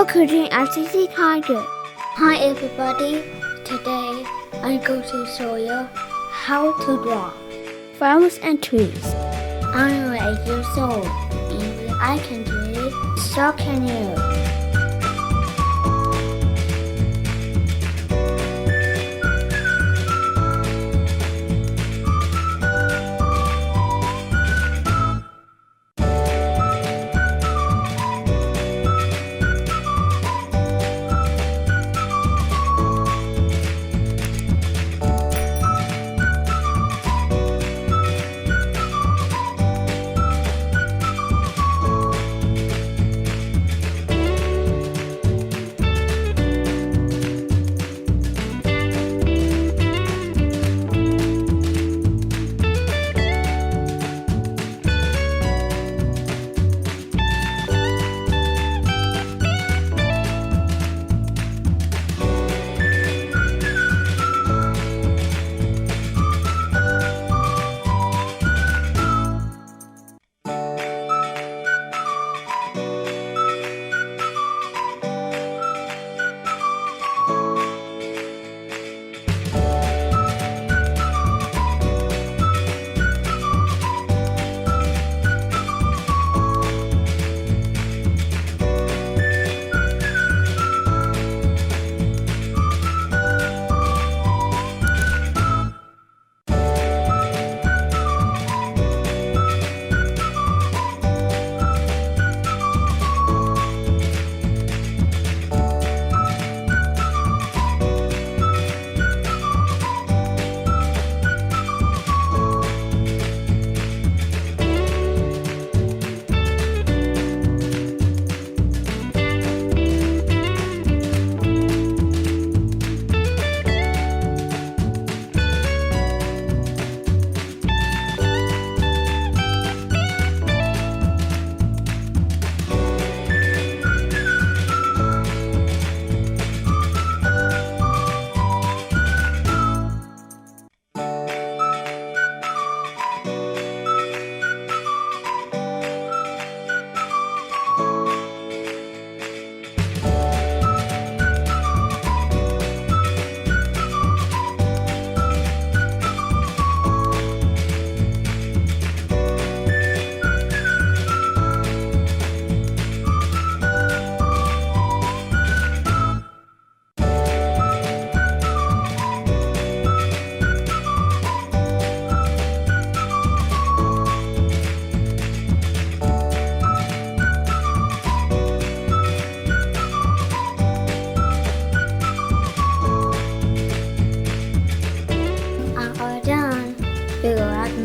Welcome to Autistic Tiger. Hi everybody, today I'm going to show you how to draw flowers and trees. I'm 8 years old, and I can do it, so can you.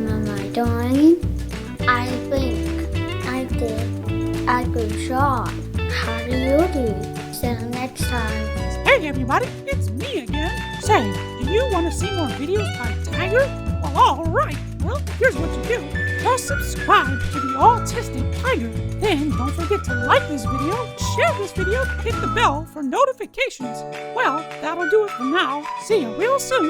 My drawing. I think I did a good job. How do you do? See you next time. Hey everybody, it's me again. Say, do you want to see more videos by Tiger? Well, alright. Well, here's what you do. Just subscribe to the Autistic Tiger. Then don't forget to like this video, share this video, hit the bell for notifications. Well, that'll do it for now. See you real soon.